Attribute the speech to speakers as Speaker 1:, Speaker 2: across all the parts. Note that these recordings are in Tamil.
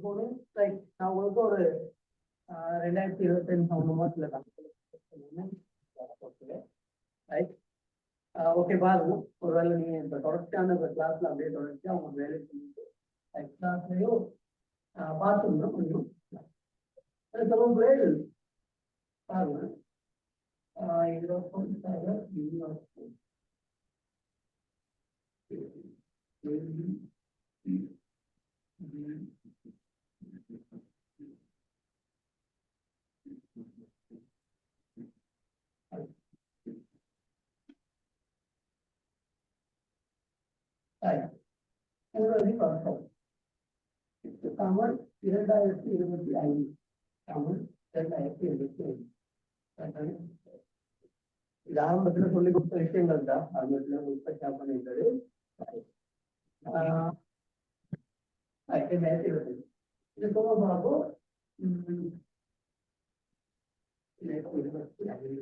Speaker 1: போனேன். ரைட், நான் உங்களுக்கு ஒரு 2025 சம்பந்தமா ரைட். ஓகே பாருங்க, ஒருவேளை நீங்க இப்ப தொடர்ச்சியான கிளாஸ்ல அப்படியே தொடர்ச்சி அவங்க வேலை செஞ்சுட்டு கிளாஸ்லயும் பார்த்துக்கணும் கொஞ்சம் பாருங்க. தமிழ் 2025 தமிழ் 2025 இது ஆரம்பத்துல சொல்லி கொடுத்த விஷயங்கள் தான் ஆரம்பத்துல உற்பத்தி பண்ணிருந்தது. 2025 இது போக பார்ப்போம். 2025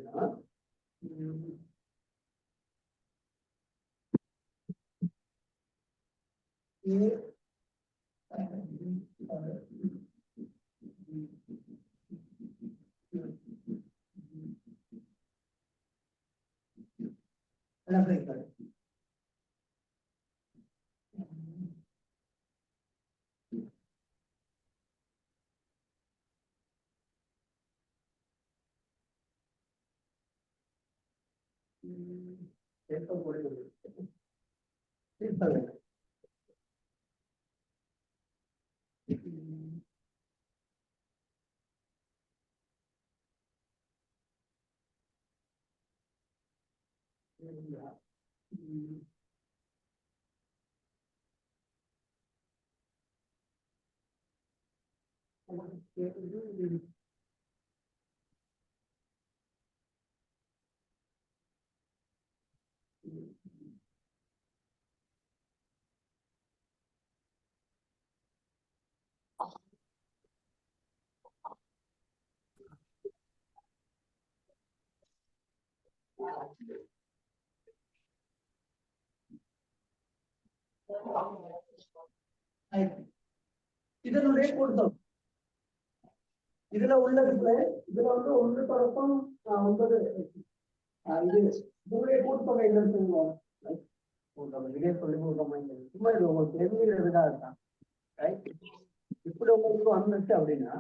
Speaker 1: இதனுடைய பொருத்தம் இதுல உள்ளதுல இதுல வந்து 1 தொடக்கம் 9 இது இதனுடைய கூட்டுத்தொகை என்னன்னு சொல்லுவோம். இதே சொல்லி சும்மா இது உங்களுக்கு தெரிஞ்சுக்கிறதுக்காக இருக்கான். இப்படி உங்களுக்கு வந்துச்சு அப்படின்னா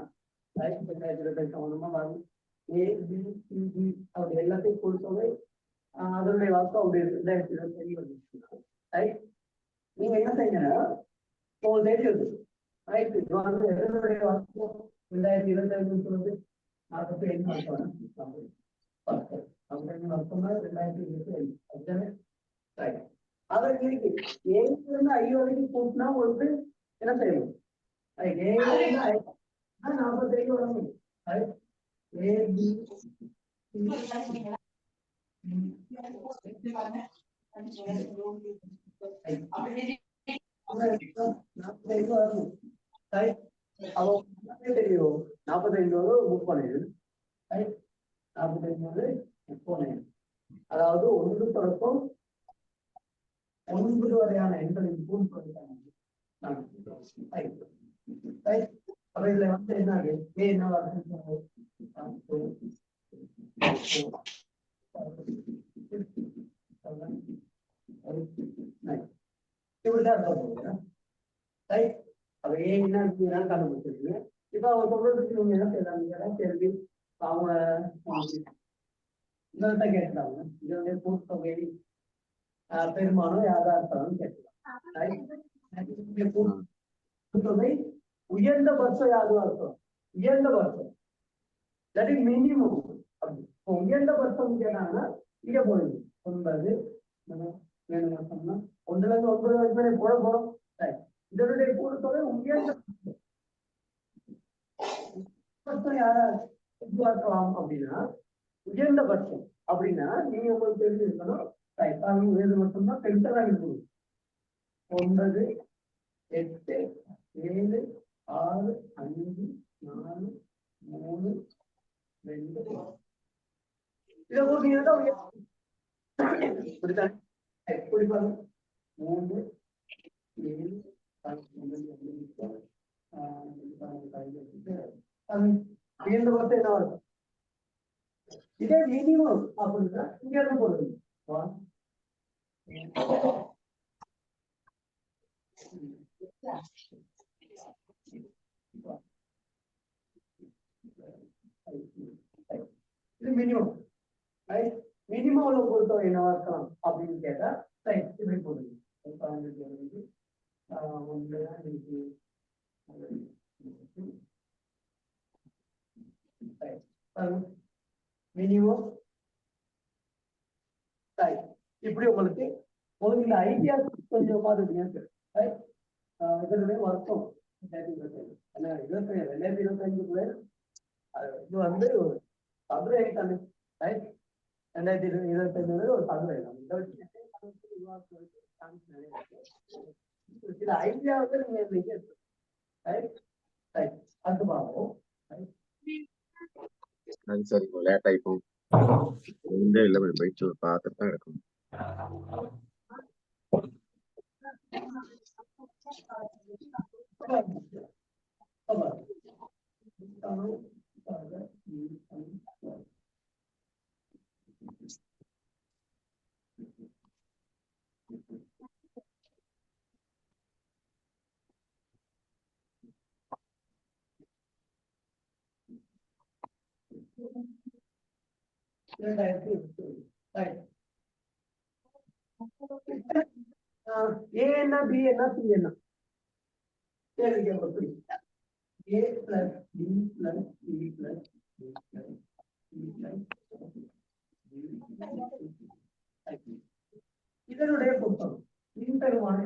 Speaker 1: சம்பந்தமா வரும் ABCD அப்படி எல்லாத்தையும் கூட்டுத்தொகை அதனுடைய வாக்கம் அப்படி 2025 நீங்க என்ன செய்யணும்னா உங்களுக்கு தெரியுது ரைட். இது வந்து எதனுடைய வாக்கம் 2025 சொல்லுது. அதுக்கு என்ன அர்த்தம் அர்த்தம்னா 2025 அதை இன்னைக்கு 7 I வரைக்கும் கூட்டினா உங்களுக்கு என்ன செய்யணும் 45 வரணும். தெரியும் 45 புக் பண்ணிடு 45 புக் பண்ணிடு. அதாவது 1 தொடக்கம் 9 வரையான எண்களின் கூட்டு பண்ணிட்டாங்க. அப்ப இதுல வந்து என்ன என்ன அப்ப என்ன கண்டுபிடிச்சிருக்கு. இப்ப அவங்க சொல்றதுக்கு நீங்க என்ன செய்யறாங்க கேள்வி அவங்க இன்னொருத்த கேட்கிறாங்க. இதனுடைய கூட்டுத்தொகை பெருமானம் யாரா இருக்காங்கன்னு கேட்கலாம். கூட்டுத்தொகை உயர்ந்த பட்சம் யாருவா இருக்கும். உயர்ந்த பட்சம் இல்லாட்டி மினிமம் அப்படி உயர்ந்த பட்சம் கேட்டாங்கன்னா இங்க போடுங்க 9 வேணும்னா சொன்னா 1 ல இருந்து 9 வரைக்கும் போட போறோம். இதனுடைய கூட்டுத்தொகை உயர்ந்த பட்சம் யாரா எதிர்பார்க்கலாம் அப்படின்னா உயர்ந்த பட்சம் அப்படின்னா நீங்க உங்களுக்கு தெரிஞ்சிருக்கணும். உயர்ந்த பட்சம் தான் பெருசா இருக்கணும். 9 8 7 6 5 4 3 2 இதை போட்டீங்கன்னா எப்படி பாருங்க 3 7 உயர்ந்த பட்சம் என்ன வரும் இதே மினிமம் அப்படின்னா இங்க இருந்து போடுது இது மினிமம் மினிமம் உள்ள பொறுத்தவரை என்னவா இருக்கலாம் அப்படின்னு கேட்டா இப்படி போடுது மினிமம் இப்படி உங்களுக்கு இந்த ஐடியா கொஞ்சம் பார்த்துட்டீங்க இதனுடைய வருஷம் 2025 இது வந்து சதுர ஐட்டம் 2025 ஒரு சதுர ஐட்டம் சில ஐடியா வந்து நீங்க அது பார்ப்போம்
Speaker 2: அது சரி லேட் ஆயிப்போம் இல்லை போயிட்டு பார்த்துட்டு தான் எடுக்கணும்
Speaker 1: A என்ன B என்ன C என்ன கேள்வி A plus B plus C plus D plus E plus இதனுடைய புத்தகம் இன்டர்மான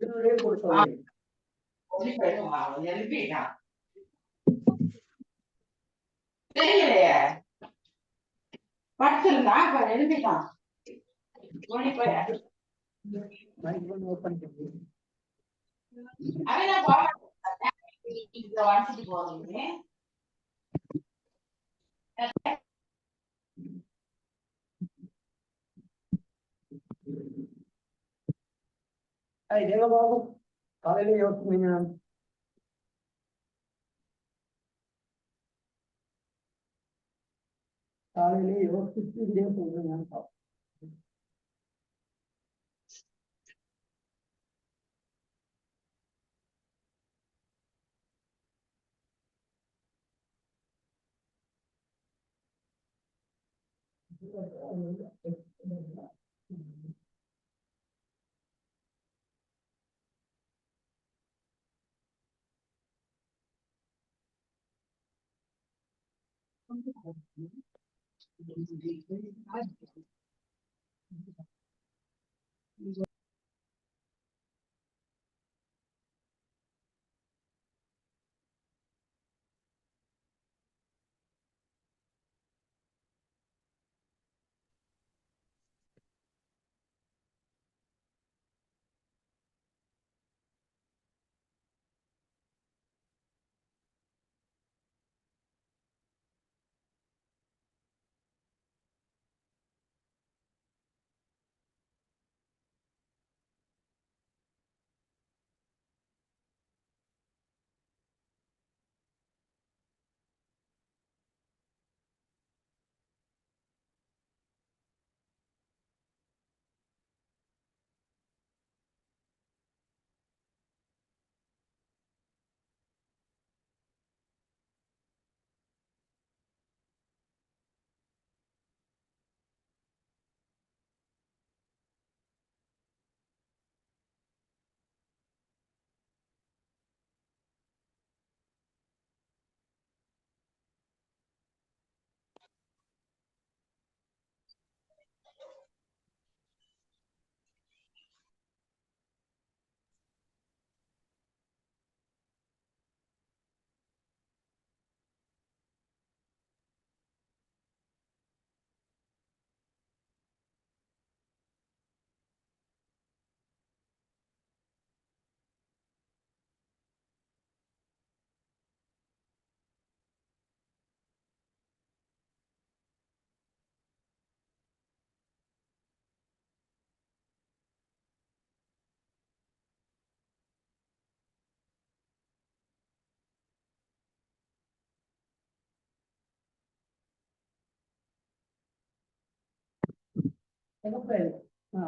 Speaker 1: இதனுடைய புத்தகம்
Speaker 3: தெரியலையே படிச்சிருந்தா எழுதிட்டான் வாட்ஸ்அப் போறீங்க
Speaker 1: இதே பாபு காலையில யோசிச்சீங்க காலையிலே யோசிச்சு இதே சொல்றேன்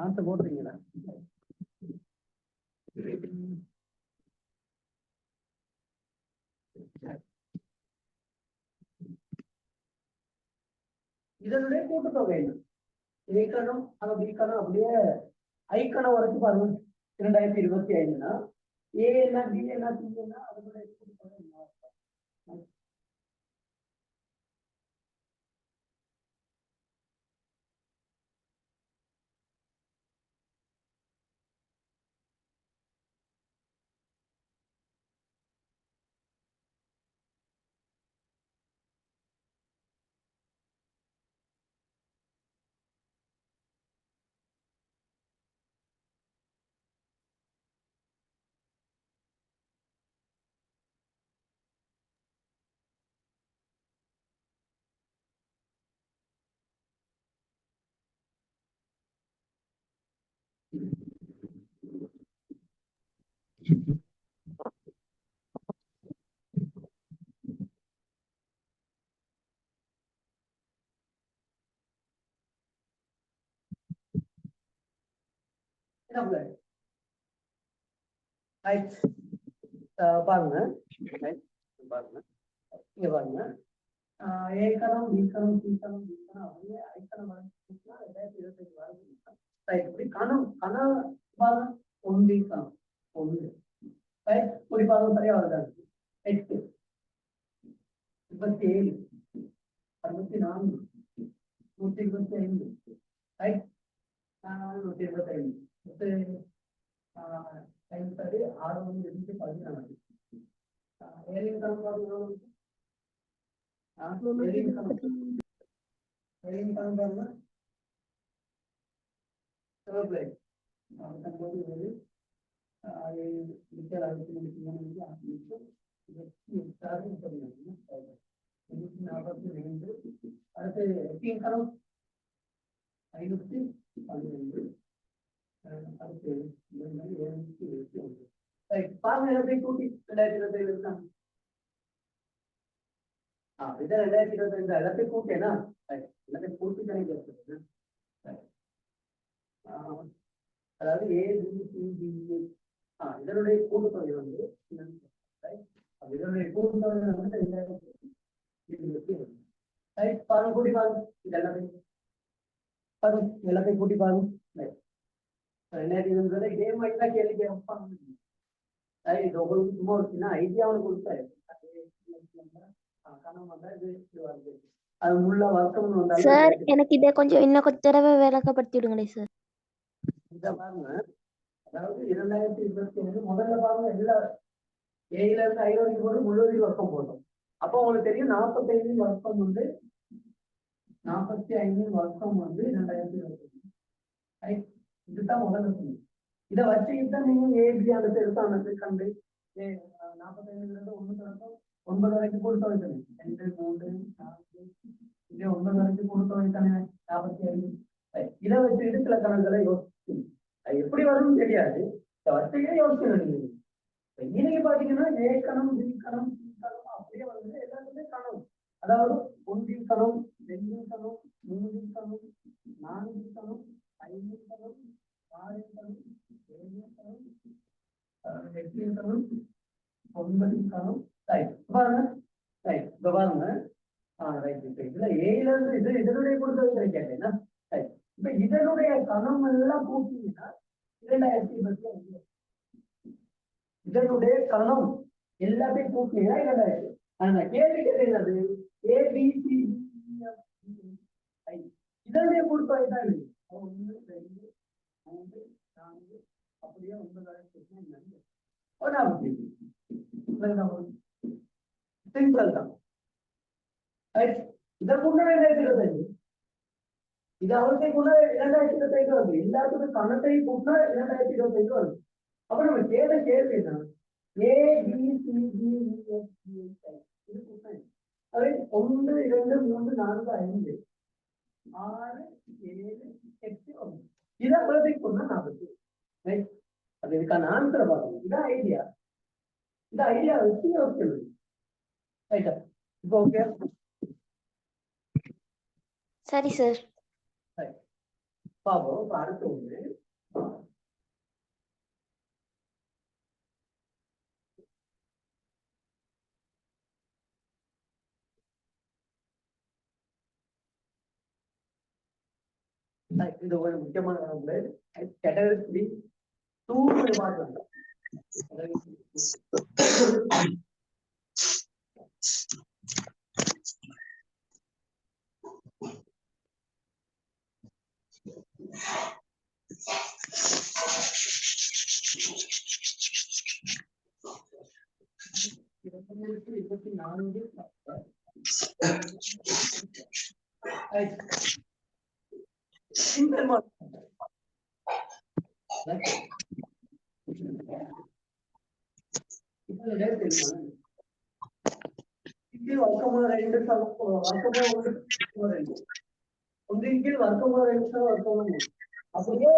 Speaker 1: ஆன்சர் போட்டுறீங்களா? இதனுடைய கூட்டுத்தொகை என்ன? ஏக்கணம் அந்த பிக்கணம் அப்படியே ஐக்கணம் வரைக்கும் பாருங்க. 2025னா ஏ என்ன பி என்ன சி என்ன அதனுடைய கூட்டுத்தொகை என்ன? பாருங்க பாருங்க இங்க பாருங்க. ஏக்கணம் பிக்கணம் சிக்கணம் பிக்கணம் அப்படியே ஐக்கணம் வரைக்கும் 2025 வரைக்கும் இப்படி கணம் பாருங்க. ஒன்று கணம் ஒன்று இப்படி பாருங்க. சரியா வருது. 8 27 64 125 ரைட் 125 ஐம்பது 6 2 14 ஏழு கணம் பாருங்க. அடுத்து 8 கணம் 512 அடுத்து பாருங்க. எல்லாத்தையும் கூட்டி 2027 இருக்காங்க. இதை 2025 எல்லாத்தையும் கூட்டேனா எல்லாத்தையும் கூட்டி தானே கேட்குறது. அதாவது ABCDE இதனுடைய கூட்டுத்தொகை வந்து இதனுடைய கூட்டுத்தொகை வந்து 2020 பாருங்க. கூட்டி பாருங்க. இது எல்லாத்தையும் பாருங்க. எல்லாத்தையும் கூட்டி பாருங்க. 2020 இதே மாதிரி தான் கேள்வி கேட்பாங்க. இது உங்களுக்கு சும்மா ஒரு சின்ன ஐடியாவும் கொடுத்தாரு. அது முள்ள வர்க்கம் வந்தாலும்
Speaker 4: சார் எனக்கு இதை கொஞ்சம் இன்னும் கொஞ்சம் தடவை விளக்கப்படுத்தி விடுங்களே சார்.
Speaker 1: இத பாருங்க. அதாவது 2025 முதல்ல பாருங்க. எல்லா ஏல இருந்து 5 வரைக்கும் போட்டு முழுவதும் வர்க்கம் போட்டோம். அப்போ உங்களுக்கு தெரியும் 45 வர்க்கம் வந்து 45 வர்க்கம் வந்து 2025. இதுதான் முதல்ல சொன்னீங்க. இதை வச்சுக்கிட்டு தான் நீங்க ஏபி அந்த செலுத்தானது கண்டு 45 1 தொடக்கம் 9 வரைக்கும் கொடுத்த வைத்தது 2 3 4 இதே 9 வரைக்கும் கொடுத்த வைத்தானே 45. இதை வச்சுக்கிட்டு சில கணக்குகளை யோசிச்சு எப்படி வரும்னு தெரியாது. இதை வச்சுக்கிட்டே யோசிக்கணும். இன்னைக்கு பாத்தீங்கன்னா ஏக்கணம் பிக்கணம் சிக்கணம் அப்படியே வந்து எல்லாத்துக்குமே கணம். அதாவது 1 கணம் 2 கணம் 3 கணம் 4 கணம் 5 கணம் 6 கணம் 7 கணம் 8 கணம் 9 கணம் பாருங்க. இப்ப பாருங்க. இதுல ஏல இருந்து இதனுடைய கொடுத்தது கேட்டேன்னா இப்ப இதனுடைய கணம் எல்லாம் கூட்டிங்கன்னா 2025. இதனுடைய கணம் எல்லாத்தையும் கூட்டினீங்கன்னா 2000. ஆனா கேள்வி கேட்டது ABCD இதனுடைய கொடுத்தது தான் இருக்கு. 1 2 3 4 அப்படியே 9 சிம்பிள் தான். இதற்குள்ள 2025 இது அவசியக்குள்ள 2025 வருது. எல்லாத்துக்கும் கணத்தை கூட்டினா 2025 வருது. அப்ப நம்ம கேள்வி என்ன? ABCDEFGH இது கூட்டினா அது 1 2 3 4 5 6 7 8 9 இதை அவசியம் கூட்டினா 40. அது இதுக்கான ஆன்சரை பார்க்கணும். இதான் ஐடியா. இந்த ஐடியா வச்சு யோசிக்கணும். ரைட்டா? இப்போ ஓகே.
Speaker 4: சரி சார்.
Speaker 1: பாப்போம் அடுத்த ஒண்ணு இந்த ஒரு முக்கியமான கேட்டகரி 2 பார்க்கலாம். ஒன்றின் வர்க்கமூல 2 வர்க்கமூலம் அப்படியே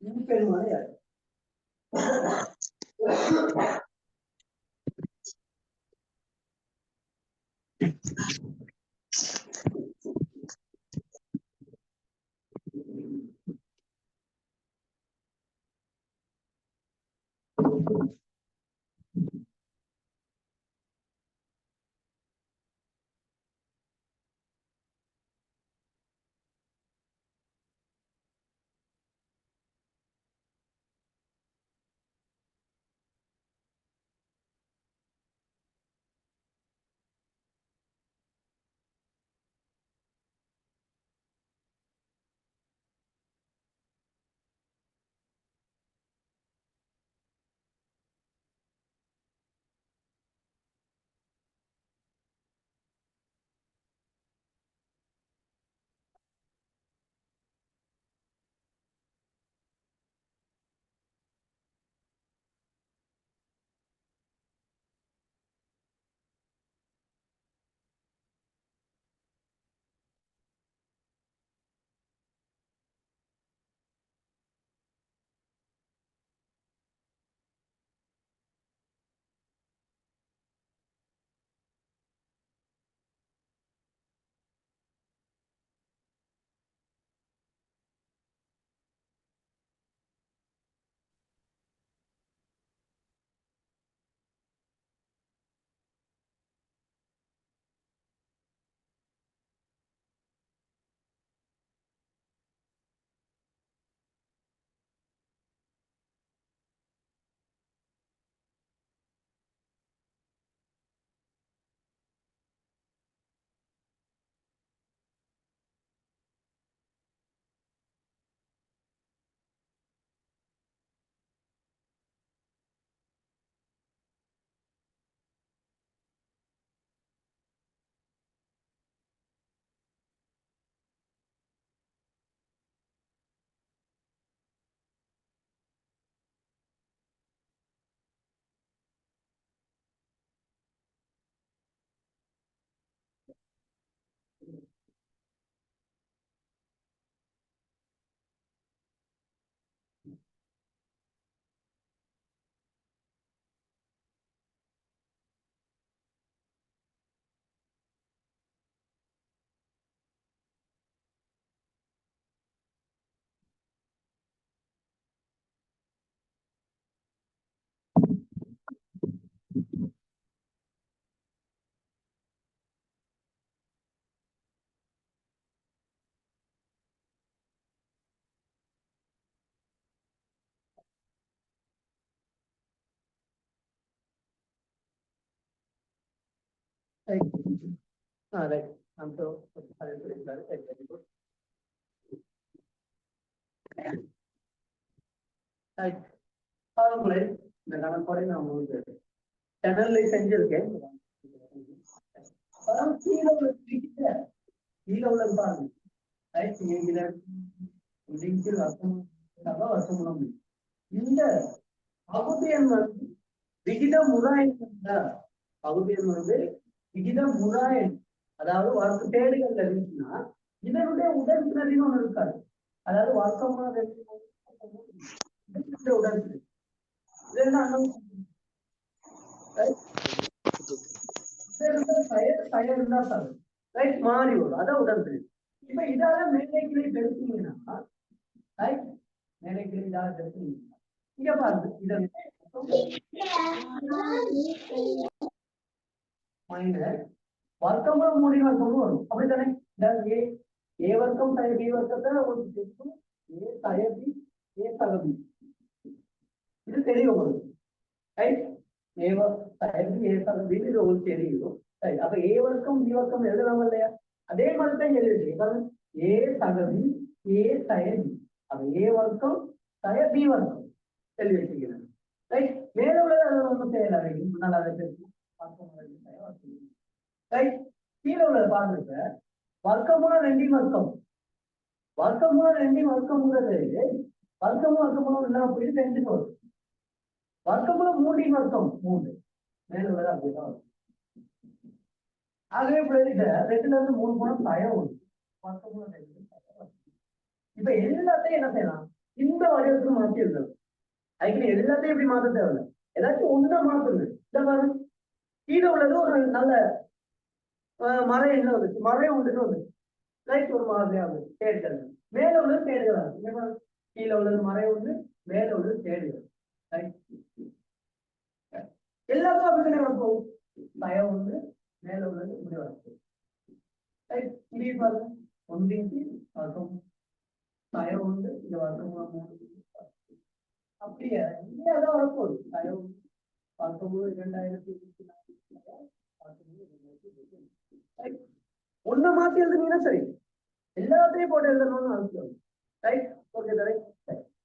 Speaker 1: 2019 பெருமாள் யாரு? Right. Right. So, very good. Right. அவங்களே இந்த கணக்கோட நான் உங்களுக்கு சேனல்ல செஞ்சிருக்கேன். கீழே உள்ள பாருங்க. ரைட் வர்க்கம் இந்த பகுதியன் வந்து விகிதம் முறாயன் பகுதியன் வந்து விகிதம் முறாயன் அதாவது வர்க்க தேடுகள்ல இருந்துச்சுன்னா இதனுடைய உடன்பிறவின்னு ஒண்ணு இருக்காது. அதாவது வர்க்கமாக உடன்பிறவி இதெல்லாம் ரைட் மாறி வரும் அதான் உடற்பயிற்சி. இப்ப இதால மேலே கிளை பெருத்தீங்கன்னா ரைட் மேலே கிளை இதால பெருத்தீங்கன்னா இங்க பாருங்க இதை மைனஸ் வர்க்கமும் மூடி வர்க்கமும் வரும் அப்படித்தானே. ஏ வர்க்கம் சய பி வர்க்கத்தை ஏ சய பி ஏ சக பி இது தெரியும் உங்களுக்கு ரைட். ஏ சய பி ஏ சக பி இது உங்களுக்கு தெரியும் ரைட். அப்ப ஏ வர்க்கம் பி வர்க்கம் எழுதலாம் இல்லையா, அதே மாதிரி தான் எழுதிருக்கு. ஏ சக பி ஏ சய பி அப்ப ஏ வர்க்கம் சய பி வர்க்கம் எழுதி வச்சுக்கிறேன் ரைட். மேல உள்ளது அது ஒன்றும் செய்யல நல்லா வச்சிருக்கோம் ரைட். கீழே உள்ளது பாருங்க வர்க்கமூலம் ரெண்டையும் வர்க்கம் வர்க்கமூலம் ரெண்டையும் வர்க்கம்ங்கிறது வர்க்கமூலம் இல்லாம போயிட்டு தெரிஞ்சுட்டு வரும். வர்க்கமூலம் மூன்றையும் வர்க்கம் மூன்று மேல உள்ளது அப்படிதான் வரும். ஆகவே ரெண்டுல இருந்து மூணு போனம் தயம் வரும். வர்க்கமூலம் ரெண்டு இப்ப எல்லாத்தையும் என்ன செய்யலாம் இந்த வடிவத்துக்கு மாற்றி எழுதலாம். அதுக்கு எல்லாத்தையும் எப்படி மாற்ற தேவையில்லை, ஏதாச்சும் ஒண்ணா மாத்துங்க. இந்த பாருங்க கீழே உள்ளது ஒரு நல்ல மழை என்ன வந்துச்சு மழை உண்டுன்னு வந்துச்சு லைட் ஒரு மாதிரியா வந்து தேடுகள். மேல உள்ளது தேடுகள் கீழே உள்ளது மழை உண்டு மேல உள்ளது தேடுகள் எல்லாத்துக்கும் அப்படித்தானே வரப்போகும். பயம் உண்டு மேல உள்ளது இப்படி வரப்போகும் இங்கே பாருங்க ஒன்றிக்கு வர்க்கம் பயம் உண்டு இந்த வர்க்கம் அப்படியே இங்கே அதான் வரப்போகுது. பயம் 19/2024 ஒன்ன மாத்தி எழுதுனீங்கன்னா சரி, எல்லாத்தையும் போட்டு எழுதணும்னு அவசியம் ரைட். Okay right.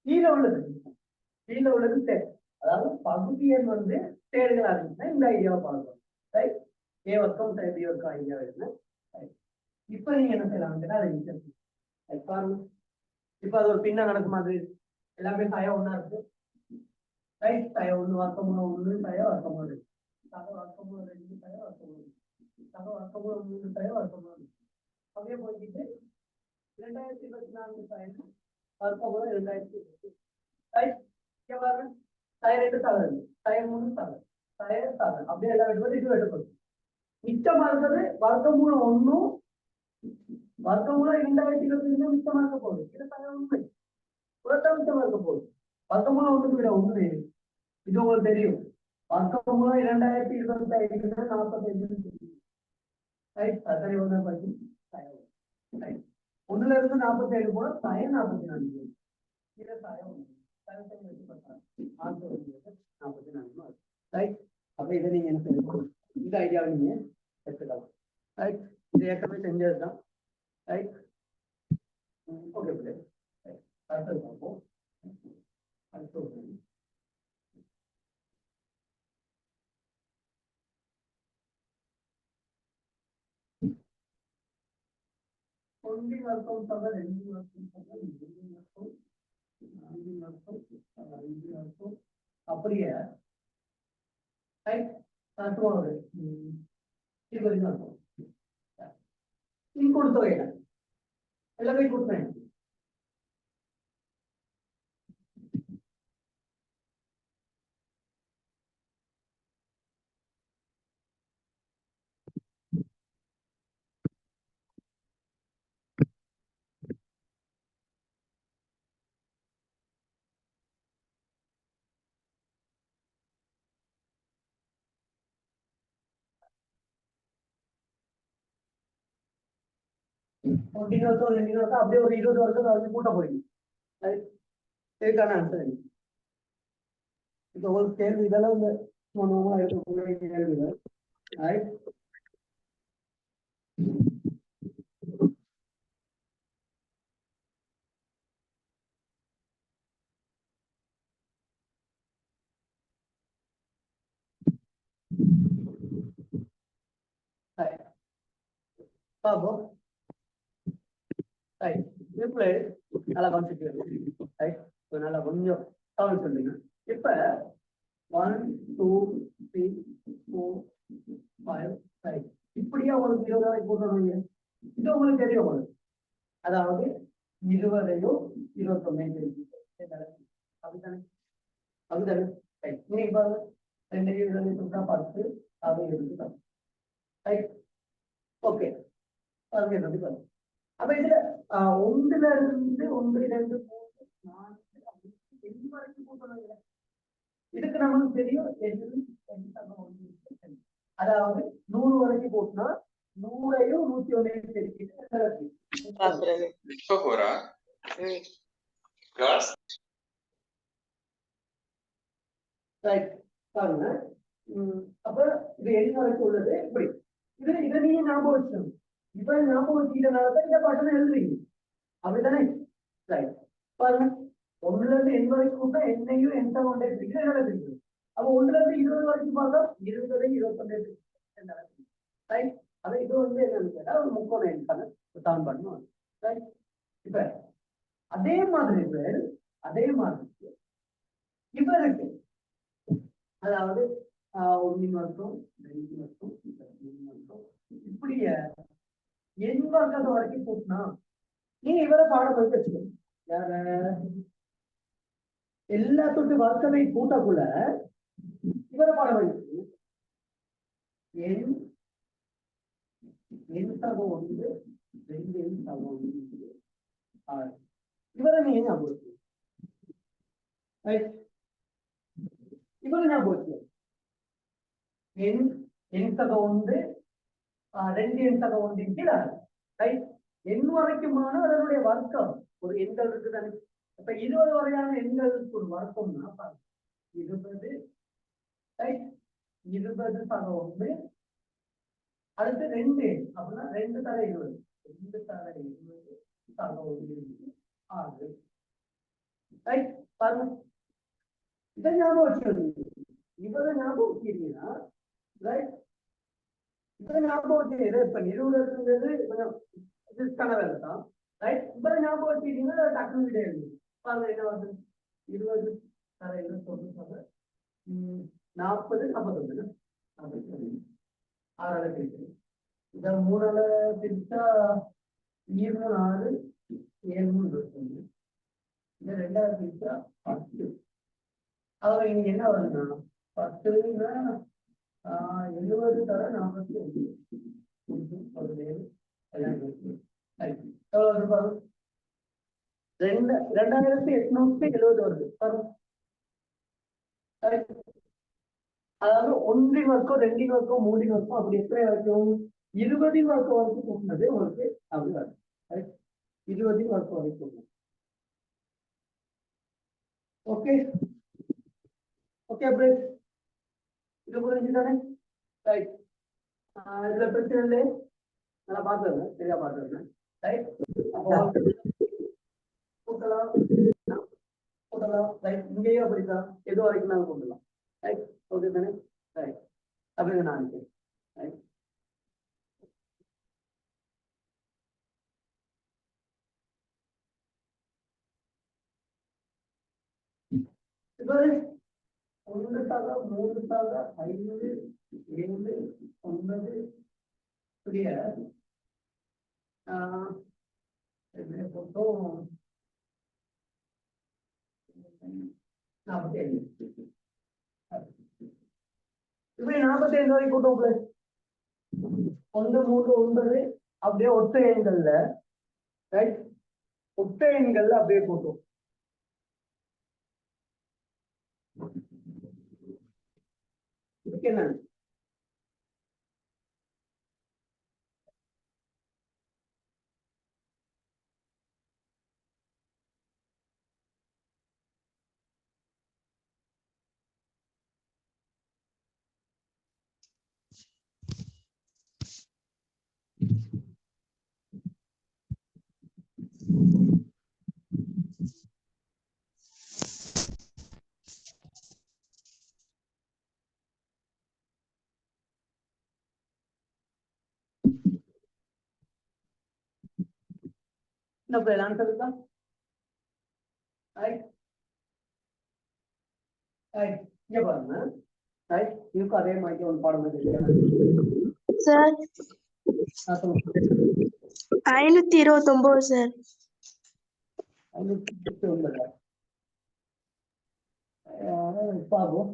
Speaker 1: கீழே உள்ளது தேர் அதாவது பகுதி எண் வந்து தேடுகளா இருந்துச்சுன்னா இந்த ஐடியாவை பார்க்கணும் ரைட். ஏ வர்க்கம் பி வர்க்கம் ஐடியா இருக்குன்னா இப்ப நீங்க என்ன செய்யலாம் அதை பாருங்க. இப்ப அது ஒரு பின்ன கணக்கு மாதிரி எல்லாமே சாயம் ஒண்ணா இருக்கு ரைட். சாயம் ஒண்ணு வர்க்கமூலம் ஒண்ணு சாயம் வர்க்கமூலம் ரெண்டு சக வர்க்கமூலம் ரெண்டு சாயம் வர்க்கமூலம் சக வர்க்கமூலம் மூணு சாயம் வர்க்கமூலம் அப்படியே போய்கிட்டு 2024 சாயம் வர்க்கமூலம் 2020 ரைட். பாருங்க சாயம் ரெண்டு சாக ரெண்டு சாயம் மூணு சாக சாயம் சாக அப்படியே எல்லாம் எடுப்பது இது எடுப்பது மிச்சமா இருக்கிறது வர்க்கமூலம் ஒண்ணும் வர்க்கமூலம் 2020 மிச்சமா இருக்க போகுது. இது சாயம் உண்மை புறத்த மிச்சமா இருக்க போகுது. வர்க்கமூலம் ஒண்ணுக்கு விட ஒண்ணு இது உங்களுக்கு தெரியும். வர்க்கமூலம் 2025 45 அத்தனை ஒண்ணு பற்றி ஒண்ணுல இருந்து 47 போல சாயம் 44 இதை சாயம் 44 ரைட். அப்ப இதை நீங்க என்ன செய்யணும் இந்த ஐடியாவை நீங்க எடுத்துக்கலாம் ரைட். இது ஏற்கனவே செஞ்சதுதான் ரைட். ஓகே அடுத்தது பார்ப்போம். ஒன்றி வர்க்கம் சக ரெண்டு வர்க்கம் சக மூன்று வர்க்கம் நான்கு வர்க்கம் ஐந்து வர்க்கம் அப்படியே கொடுத்தவை எல்லாமே கொடுத்தேன். அப்படியே ஒரு 20 வருஷம் கூட்ட போறீங்க. இதுக்கான ஆன்சர் இப்ப ஒரு கேள்வி இதெல்லாம் இந்த இருக்கக்கூடிய கேள்விகள் பாப்போம். நல்லா கவனிச்சுட்டு நல்லா கொஞ்சம் கவனிச்சு சொல்றீங்க. இப்ப 1 2 3 4 5 6 இப்படியா உங்களுக்கு 20 கூட்டணும். இது உங்களுக்கு தெரியும் உங்களுக்கு, அதாவது 20 21 அப்படித்தானே அப்படித்தானே. இன்னைக்கு பாருங்க 2 20 10 அது இருக்கு. கூட்டணும் இல்ல. இதுக்கு நமக்கு தெரியும் அதாவது 100 வரைக்கும் கூட்டினா 100ஐயும் 101ஐயும் பாருங்க. அப்ப இது எண் வரைக்கும் உள்ளது இப்படி இதை நீங்க ஞாபகம் வச்சுக்கணும். இப்ப ஞாபகம் வச்சுக்கிட்டனாலதான் இந்த பாட்டனை எழுதுறீங்க அப்படித்தானே. ரைட் பாருங்க, 1ல இருந்து n வரைக்கும் கூட்டா என்னையும் எந்த கொண்டே பிரிக்கிற நடக்குது. அப்ப 1ல இருந்து 20 வரைக்கும் பார்த்தா 20 21 நடக்குது. ரைட் அது இது வந்து என்னன்னு கேட்டா ஒரு முக்கோண எண்கான தான் பண்ணுவோம். ரைட் இப்ப அதே மாதிரி இவருக்கு அதாவது 1 வருஷம் 2 வருஷம் 3 வருஷம் இப்படிய எண் வர்க்கத்தை வரைக்கும் கூட்டினா நீங்க இவரை பாடம் போய் வச்சுக்கணும். யார எல்லாத்தோட வர்க்கத்தை கூட்டக்குள்ள இவரை பாடம் வைக்கணும். எண் சகம் 1 2 எண் சகம் 1 6 இவரை நீங்க ஞாபகம் வச்சுக்கணும். இவரை ஞாபகம் வச்சுக்கணும். எண் சகம் 1 2 எண் சகம் 1 கீழே ரைட் எண் வரைக்குமான அதனுடைய வர்க்கம் ஒரு எண்கள் இருக்குதானே. இப்ப 20 வரையான எண்களுக்கு ஒரு வர்க்கம்னா 20 ரைட் 20 சகம் 1 அடுத்து 2 அப்படின்னா 2 தர 20 2 தர 20 சகம் 1 6 ரைட் பாருங்க. இதை ஞாபகம் வச்சுக்கணும். இவரை ஞாபகம் வச்சுக்கிட்டீங்கன்னா ரைட் இதை ஞாபகம் வச்சுக்கிறது இப்ப நிறுவனத்துங்கிறது கொஞ்சம் வேலை தான். ரைட் இவரை ஞாபகம் வச்சுக்கிட்டீங்கன்னா டக்குனு விட எழுது பாருங்க. என்ன வருது 20 தர 20 40 41 6 பிரிச்சு இத 3 பிரிச்சா 26 7 25 இந்த 2 பிரிச்சா 10. அதாவது இங்க என்ன வருதுன்னா 10ன்னா 70 தர 45 17 எவ்வளவு பாருங்க 2870 வருது பாருங்க. அதாவது 1 வர்க்கம் 2 வர்க்கம் 3 வர்க்கம் அப்படி எத்தனை வரைக்கும் 20 வர்க்கம் வரைக்கும் கூட்டினது உங்களுக்கு அப்படி வருது. 20 வர்க்கம் வரைக்கும். ஓகே ஓகே அப்படி இது புரிஞ்சுதானே. ரைட் இதுல பிரச்சனை இல்லை. நல்லா பார்த்துருங்க, சரியா பார்த்துருங்க. ரைட் கூட்டலாம் ரைட் இங்கேயும் அப்படித்தான் எது வரைக்கும் நாங்கள் கூட்டலாம். ரைட் ஓகே தானே. ரைட் அப்படின்னு நான் ரைட் இப்போ 1 தர 3 தர 5 7 9 புரிய போட்டோம் 47 இப்படி 47 வரைக்கும் கூட்டம் பிளஸ் 1 3 9 அப்படியே ஒற்றை எண்கள்ல ரைட் ஒற்றை எண்கள்ல அப்படியே கூட்டம். இதுக்கு என்ன ஆன்சர் இருக்கா. இங்க பாருங்க ரைட் இதுக்கு அதே மாதிரி ஒரு பாடம்
Speaker 4: சார் 529 சார்.
Speaker 1: 529 பாப்போம்.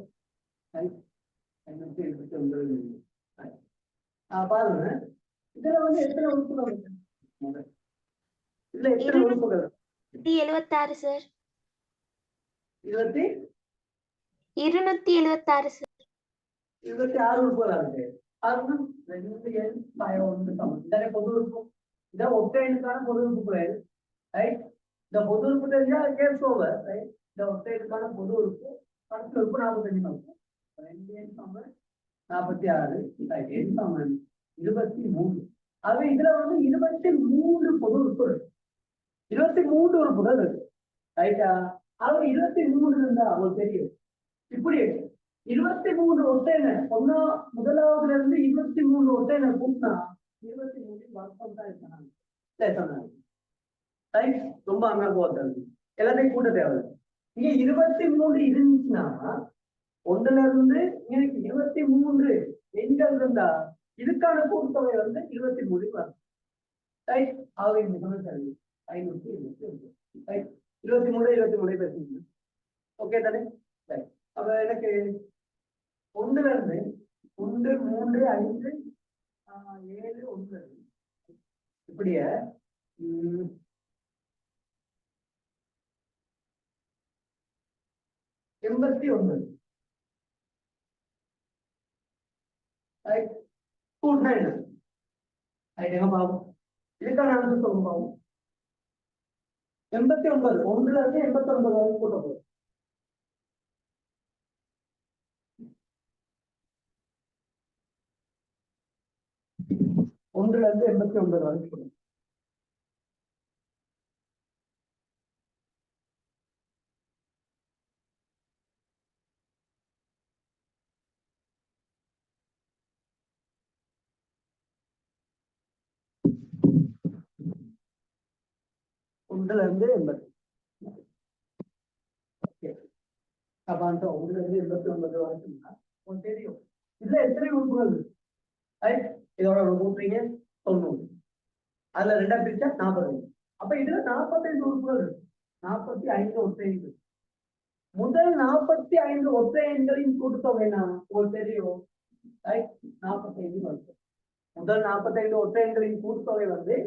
Speaker 1: 529 பாருங்க இதுல வந்து எத்தனை உறுப்புகள் இருக்கு. இதுல எத்தனை உறுப்புகள்
Speaker 4: 76 சார்.
Speaker 1: இருபத்தி
Speaker 4: 276 சார்.
Speaker 1: 26 உறுப்புகள் இருக்கு. அதுதான் 2n/1 சமம். இதனை பொது உறுப்பு, இதை ஒற்றை எண்ணுக்கான பொது உறுப்புகள், ரைட்? இந்த பொது உறுப்பு தெரிஞ்சா கேஸ் ஓவர், ரைட்? இந்த ஒற்றை எண்ணுக்கான பொது உறுப்பு கடைசி உறுப்பு 45 இருக்கும். 2n சமம் 46, ரைட்? n சமம் 23. அது இதுல வந்து 23 பொது உறுப்புகள், 23 உறுப்புகள் இருக்கு, ரைட்டா? அது 23 இருந்தா அவங்களுக்கு தெரியும். இப்படி 23 ஒற்றையனை முதலாவதுல இருந்து 23 ஒற்றையனை கூட்டினா 23 வருஷம் தான் சொன்னாங்க. ரொம்ப அங்க போகிறது எல்லாத்தையும் கூட்ட தேவை. இங்க 23 இருந்துச்சுன்னா ஒன்றுல இருந்து எனக்கு 23 எண்கள் இருந்தா இதுக்கான கூட்டுத்தொகை வந்து 23 வரும். ரைட்? ஆக இந்த சரி 523. ரைட்? 23 பேசுங்க. ஓகே தானே? ரைட். அப்ப எனக்கு 1ல இருந்து 1, 3, 5, 7, 9 இப்படிய 89 கூட்டினா என்ன? எங்க பாவம் இதுக்கான ஆன்சர் சொல்லுங்க பாவம். 89 1ல இருந்து 89 வரைக்கும் கூட்ட போகும். ஒன்றுல இருந்து 89 வரைக்கும். ஒன்றுல இருந்து 80. அப்ப அந்த 1ல இருந்து 89 வரைக்கும்னா உங்களுக்கு தெரியும் இதுல எத்தனை உறுப்புகள்? இதோட கூட்டுறீங்க 90, அதுல 2 பிரிச்சா 40. அப்ப இதுல 45 உறுப்புகள் இருக்கு. 45 ஒற்றை எண்கள். முதல் 45 ஒற்றை எண்களின் கூட்டுத்தொகைனா உங்களுக்கு தெரியும் 45 வர்க்கம். முதல் 45 ஒற்றை எண்களின் கூட்டுத்தொகை வந்து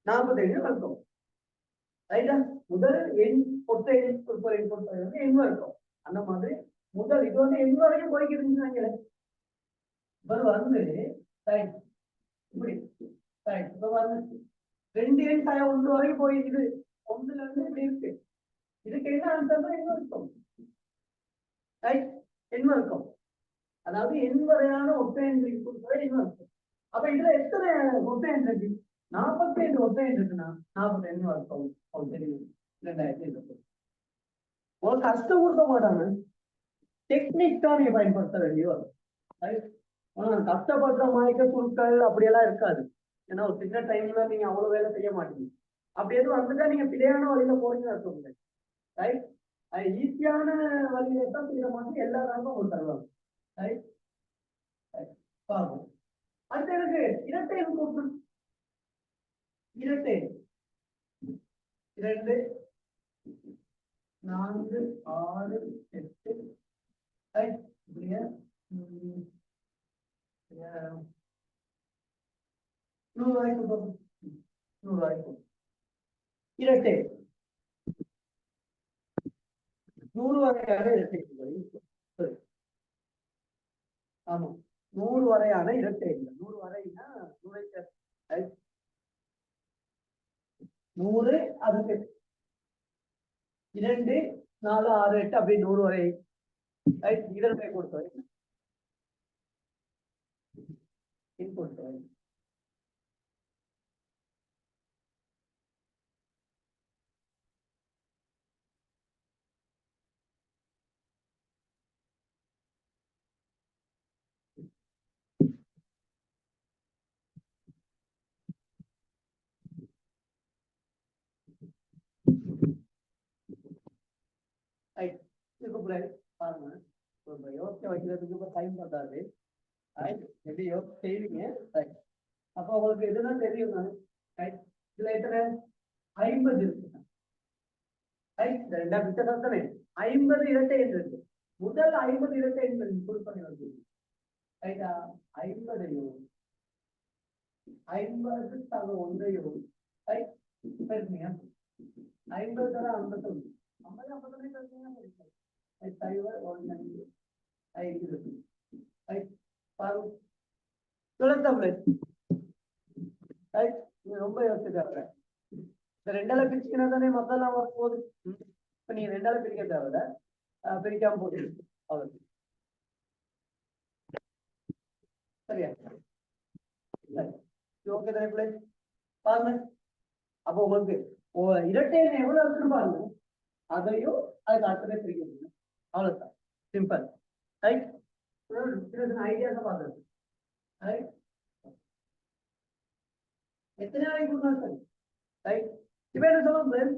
Speaker 1: 45 வர்க்கம். ரைட்டா? முதல் எண் ஒற்றை எண் உறுப்புகளின் கூட்டுத்தொகை வந்து எண் வர்க்கம். அந்த மாதிரி முதல் இது வந்து எண் வரைக்கும் போய்க்கிட்டு வந்து இப்படி இப்ப வந்து 2 எண் 1 வரைக்கும் போயிடுது. 1ல இருந்து இப்படி இருக்கு. இதுக்கு என்ன ஆன்சர்? எண் வர்க்கம். எண் வர்க்கம் அதாவது எண் வரையான ஒற்றை எண்களின் கூட்டுத்தொகை எண் வர்க்கம். அப்ப இதுல எத்தனை ஒற்றை எண் இருக்கு? 45 ஒற்றை எண் இருக்குன்னா 40 எண் வர்க்கம். அவங்களுக்கு தெரியும் 2020. ஒரு கஷ்டம் கொடுக்க மாட்டாங்க, டெக்னிக் தான் நீங்க பயன்படுத்த வேண்டிய வரும். கஷ்டப்படுற மயக்க சுருக்கள் அப்படியெல்லாம் இருக்காது. ஏன்னா ஒரு சின்ன டைம்ல நீங்க அவ்வளவு வேலை செய்ய மாட்டீங்க. அப்படி எதுவும் வந்துட்டா நீங்க பிழையான வழியில போறீங்கன்னு அர்த்தம். ரைட்? ஈஸியான வழியில தான் செய்யற மாதிரி எல்லா நாளும் உங்களுக்கு தருவாங்க. ரைட்? பாருங்க. அடுத்து எனக்கு இரட்டை கூட்டு. இரட்டை 2, 4, 6, 8 இப்படியா 100 வரைக்கும் 100 வரைக்கும் இரட்டை 100 வரையான இரட்டை. ஆமா 100 வரையான இரட்டை. 100 வரைனா 100 அதுக்கு 2, 4, 6, 8 அப்படி 100 வரை. இதற்கு கொடுத்தவை கொடுத்தவை பாருங்க. யோசிக்க வைக்கிறதுக்கு டைம் பண்றாரு. எப்படி யோசிச்சு செய்வீங்க? அப்ப உங்களுக்கு இதுதான் தெரியும். இதுல எத்தனை 50 இருக்கு. 50 இரட்டை எண் இருக்கு. முதல் 50 இரட்டை எண்கள் கொடுப்பதை வந்து 50ஐயும் 50 தவிர 1ஐயும் 50 தர 51 50 51 cyber online identity. Right? சொல்லுங்க ரைட் ரொம்ப யோசிச்சுக்காங்க இந்த ரெண்டால பிரிச்சுக்கினா தானே மத்தெல்லாம் போகுது இப்ப நீ ரெண்டால பிரிக்க தேவையில்ல பிரிக்காம போட்டு அவ்வளவு சரியா ஓகே தானே பிள்ளை பாருங்க அப்போ உங்களுக்கு இரட்டை எவ்வளவு இருக்குன்னு பாருங்க அதையும் அதுக்கு அடுத்ததே பிரிக்க முடியும் அவ்வளவுதான் சிம்பிள் ரைட் ஐடியாஸை பார்த்துருக்கு ரைட் எத்தனை நாளைக்கு கொடுக்கணும் சார் ரைட் இப்ப என்ன சொல்லுங்க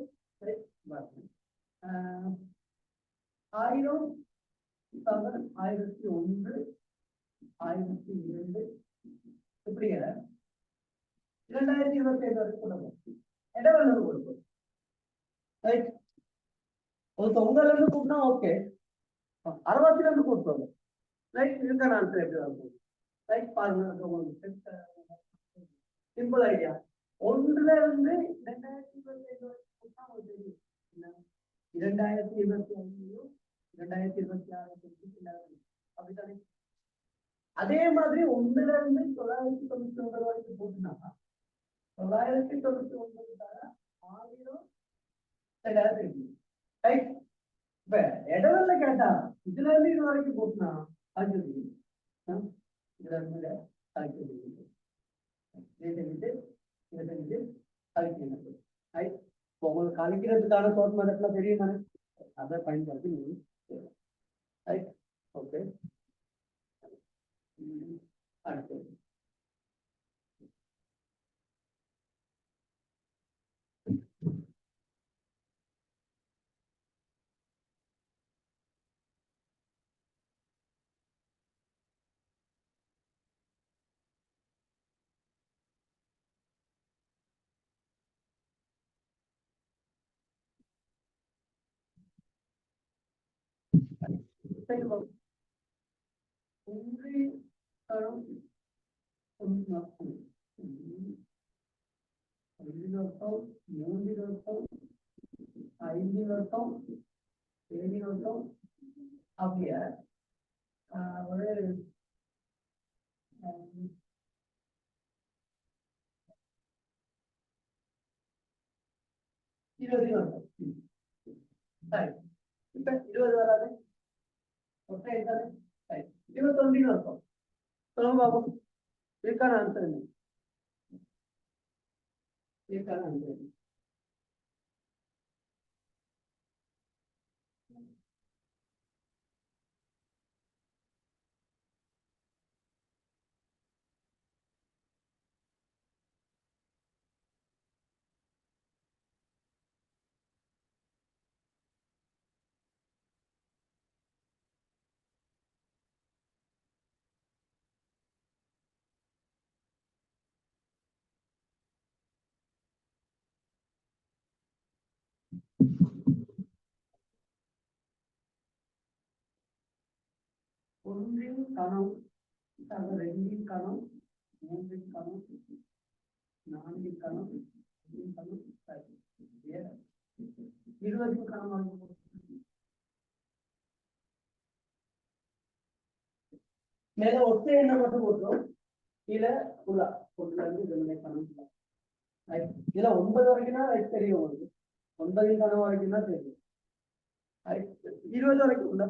Speaker 1: ஆயிரம் 1001 1002 இப்படி 2025 வரைக்கும் கொடுப்போம் இடைவெளி கொடுப்போம் ரைட் ஒரு தொங்கல்ல இருந்து கூட்டினா ஓகே 60 இருந்து கூட்டுவாங்க ரைட் இதுக்கான ஆன்சர் எப்படி வரும் ரைட் பாருங்க உங்களுக்கு சிம்பிள் ஐடியா ஒன்றுல இருந்து 2025 வரைக்கும் தெரியும் 2025 2026 அப்படித்தானே அதே மாதிரி ஒன்றுல இருந்து 999 வரைக்கும் போட்டுனா 999 1000 ரைட் இப்ப இடவெல்ல கேட்டா இதுல இருந்து இது வரைக்கும் போட்டுனா அது இதுல இருந்து உங்களுக்கு கழிக்கிறதுக்கான சோர்ஸ் மெத்தட்லாம் தெரியும் தானே அதை பயன்படுத்தி ஓகே அடுத்து அப்படியா ஒரு 20 வருஷம் இப்ப 20 வராது 21 வருஷம் சொல்லுங்க பாபு இதுக்கான ஆன்சர் என்ன இதுக்கான ஆன்சர் என்ன ஒன்றின் கணம் ரெண்டின் கணம் மூன்றின் கணம் நான்கின் கணம் 20 கணம் மேல ஒற்றை எண்ணை மட்டும் போட்டோம் கீழே புல்லா ஒன்றுல இருந்து 2 கணம் இதுல 9 வரைக்கும் தான் தெரியும் உங்களுக்கு 9 கணம் வரைக்கும் தான் தெரியும் 20 வரைக்கும் உள்ள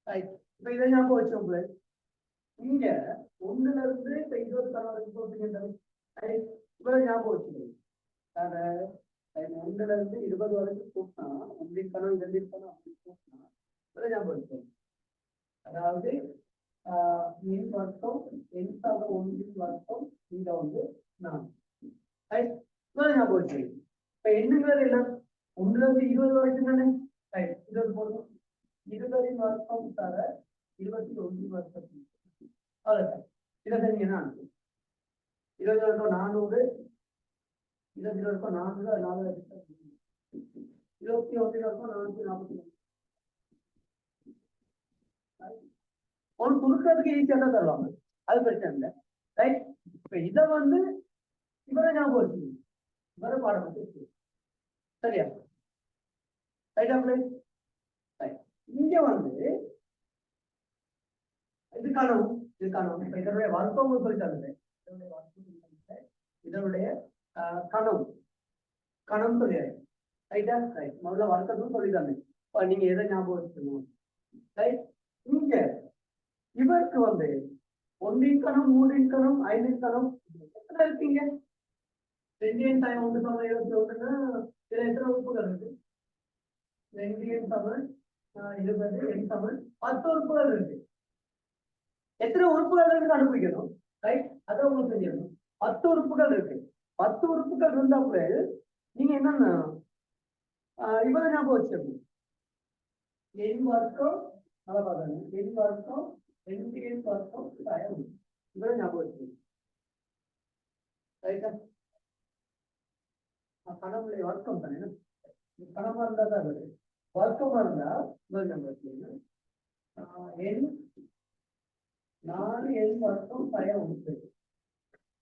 Speaker 1: ரைட். இப்ப இதை ஞாபகம் வச்சோம். இங்க ஒண்ணுல இருந்து இப்ப 26 வரைக்கும் போட்டீங்க. இவ்வளவு ஞாபகம் வச்சுக்கோங்க. ஒண்ணுல இருந்து 20 வரைக்கும் கூட்டினா ஒன்றின் கணம் இரண்டின் கணம் அப்படி கூட்டினா இவ்வளவு ஞாபகம் வச்சுக்கோங்க. அதாவது என் வர்க்கம் எண்சாக ஒன்றின் வர்க்கம் இங்க வந்து 4. இவ்வளவு ஞாபகம் வச்சுக்கோங்க. இப்ப எண்ணுங்கிறது என்ன? ஒண்ணுல இருந்து 20 வரைக்கும் தானே. ரைட். 20 போதும். 20 வர்க்கம் தர 21 வர்க்கம். அவ்வளவுதான். இதை செஞ்சீங்கன்னா 20 வரைக்கும் 400, 20 வரைக்கும் 400, 4 21 வரைக்கும் 440. ஒரு சுருக்கிறதுக்கு ஈஸியா தான் தருவாங்க, அது பிரச்சனை இல்லை. ரைட். இப்ப இதை வந்து இவரை ஞாபகம் வச்சுக்கணும், இவரை பாடம் வச்சு. சரியா? ரைட்டா பிளேஸ்? இங்க வந்து இது காணும், இது காணும். இப்ப இதனுடைய வர்க்கம் சொல்லி தருது, இதனுடைய கணம் கணம் சொல்லியாரு. ரைட்டா? ரைட். முதல்ல வர்க்கத்தும் சொல்லி தந்தேன். நீங்க எதை ஞாபகம் வச்சுக்கணும்? ரைட். இங்க இவருக்கு வந்து ஒன்றின் கணம், மூன்றின் கணம், ஐந்தின் கணம் எத்தனை இருக்கீங்க? 2 × 1 = 21ன்னா இதுல எத்தனை உறுப்புகள் இருக்கு? 2 × 20 n = 10 உறுப்புகள் இருக்கு. எத்தனை உறுப்புகள் இருக்கு கண்டுபிடிக்கணும். ரைட். அதை உங்களுக்கு தெரியும். 10 உறுப்புகள் இருக்கு. 10 உறுப்புகள் இருந்தா கூட நீங்க என்னன்னா இவ்வளவு ஞாபகம் வச்சிருக்கணும். என் வர்க்கம் நல்லா பாருங்க, என் வர்க்கம் 2n வர்க்கம் இவ்வளவு ஞாபகம் வச்சிருக்கணும். ரைட்டா? கணவனுடைய வர்க்கம் தானே, கணவா இருந்தா தான் இருக்கு. வர்க்கமா இருந்தா இவ்வளவு ஞாபகம் வச்சிருக்கணும். என் 4n வர்க்கம் உண்டு.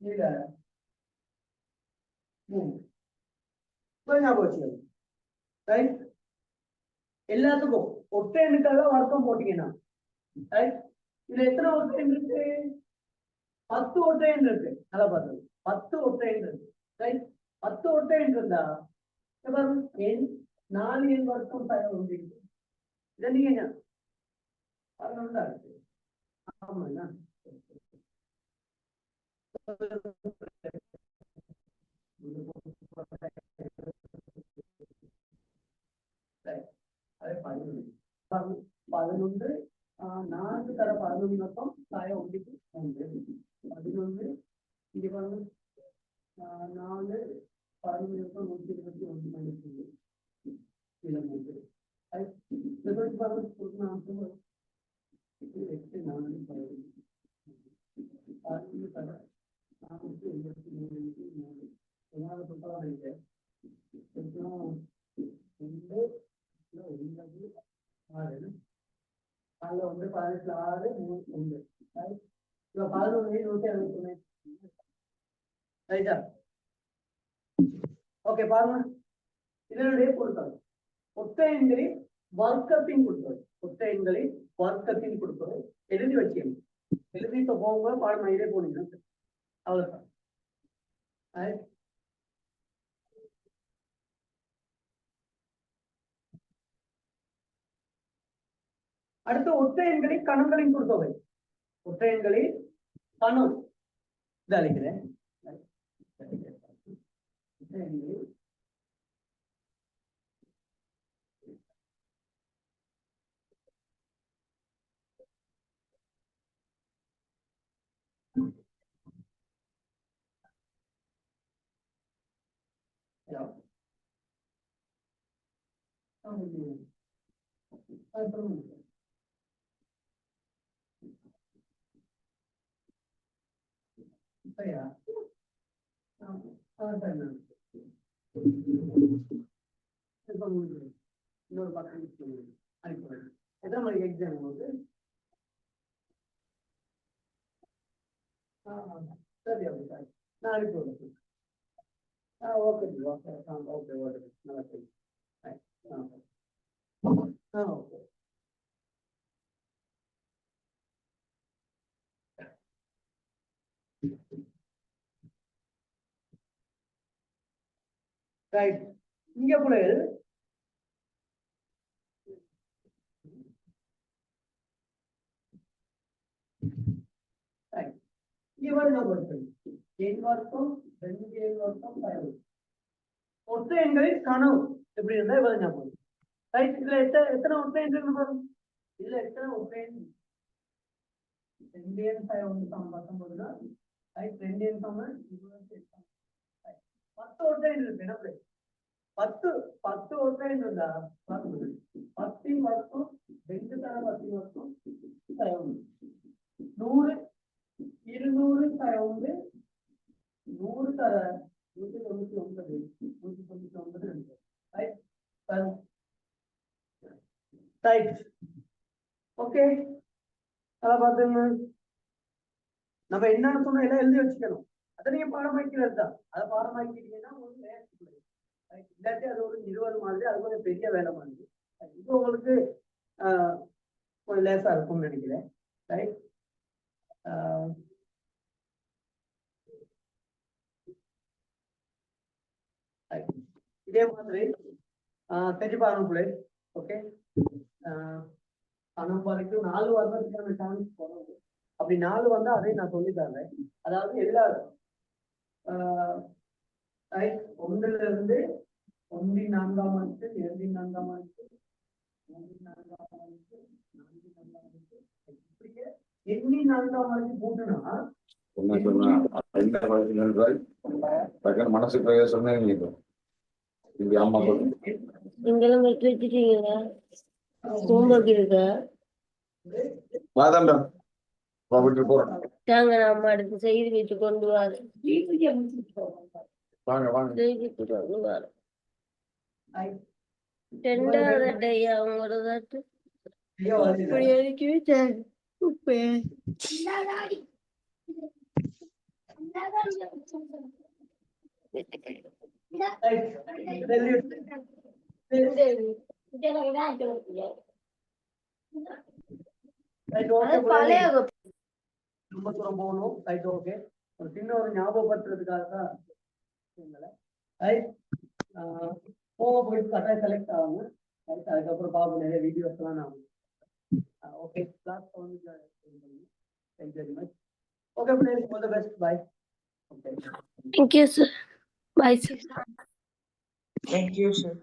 Speaker 1: இதுல 3 ஞாபகம் வச்சுக்கணும். ரைட். எல்லாத்துக்கும் ஒற்றை எண்ணுக்காக வர்க்கம் போட்டீங்கன்னா ரைட். இதுல எத்தனை ஒற்றை எண் இருக்கு? 10 ஒற்றை எண் இருக்கு. நல்லா பாருங்க, 10 ஒற்றை எண் இருக்கு. ரைட். 10 ஒற்றை எண் இருந்தா எண் 4n வர்க்கம் உண்டு. இதை நீங்க அதனால இருக்கு. ஆமா, அதே 11 4 தர 11 மொத்தம் 1 11 இங்க பாருங்க 4 11 121 ஓகே பாருங்க, இதனுடைய பொருட்கள் ஒற்றை எண்களின் வர்க்கத்தின் கொடுப்பது, ஒற்றை எண்களின் வர்க்கத்தின் கொடுப்பது எழுதி வச்சுக்கணும். எழுதி போக பாடம் இதே போனீங்க அவ்வளவுதான். அடுத்து ஒற்றை எண்களின் கணங்களின் கொடுத்தவை, ஒற்றை எண்களின் கணம் இதை அழைக்கிறேன். இன்னொரு பக்கம் எத்தனை மணிக்கு எக்ஸாம் போது? சரி, அப்படி சார் நான் அனுப்பி விடுறேன். ஓகே ஓகே ஓகே ஓகே நல்லா சரி. ஓகே. ரைட். இங்க கூட இங்கே என்ன வருஷம் எண் வர்க்கம் 2 எண் வர்க்கம் 5 ஒற்றை எண்களின் கனவு எப்படி இருந்தா இவ்வளவு ஞாபகம் ரைட் இதுல எத்தனை ஒற்றை எண் இருக்கு பாருங்க இதுல எத்தனை ஒற்றை எண் 2 எண் 5 வந்து சமம் 19 ரைட் 2 எண் சமம் 28 10 ஒற்றை எண் இருக்கு என்ன 10 ஒற்றை எண் இருந்தா 10 வர்க்கம் 2 தர 10 வர்க்கம் 100 200 100 தர 199 ரைட் ரைட் ஓகே அத பாத்துங்க நம்ம என்னன்னு சொன்னா எல்லாம் எழுதி வச்சுக்கணும் அதை நீங்க பாடமாக்கிறது தான் அதை பாடமாக்கிட்டீங்கன்னா உங்களுக்கு இல்லாட்டி அது ஒரு 20 மாதிரி அது கொஞ்சம் பெரிய வேலை மாதிரி இது உங்களுக்கு கொஞ்சம் லேசா இருக்கும்னு நினைக்கிறேன் ரைட் இதே மாதிரி செஞ்சு பாருங்க பிள்ளை ஓகே பணம் வரைக்கும் 4 வருடத்துக்கான சான்ஸ் போனது அப்படி 4 வந்தா அதை நான் சொல்லி தரேன் அதாவது எல்லாரும் ஒன்றுல இருந்து 1 4ஆம் ஆண்டு 2 4ஆம் ஆண்டு 3 4ஆம் ஆண்டு 4 4ஆம் ஆண்டு இப்படியே எண்ணி 4ஆம் ஆண்டு போட்டுனா
Speaker 2: மனசுக்கு சொன்னீங்க
Speaker 4: இங்கெல்லாம் வெட்டி வச்சுட்டீங்களா ஹோம்ஒர்க் இருக்கா தாங்க நம்ம அடுத்து செய்து வச்சு கொண்டு வர ரெண்டாவது அட்டையா அவங்களோட இப்படி ஒதுக்கி வச்சாங்க உப்பு பழைய
Speaker 1: ரொம்ப தூரம் போகணும் ரைட் ஓகே ஒரு சின்ன ஒரு ஞாபகப்படுத்துறதுக்காக தான் போயிட்டு கரெக்டாக செலக்ட் ஆகுங்க அதுக்கப்புறம் பார்ப்போம் நிறைய வீடியோஸ் எல்லாம் நான் okay class thank you very much okay friends all the best bye okay
Speaker 4: Thank you, sir. Bye, sir.
Speaker 3: Thank you, sir.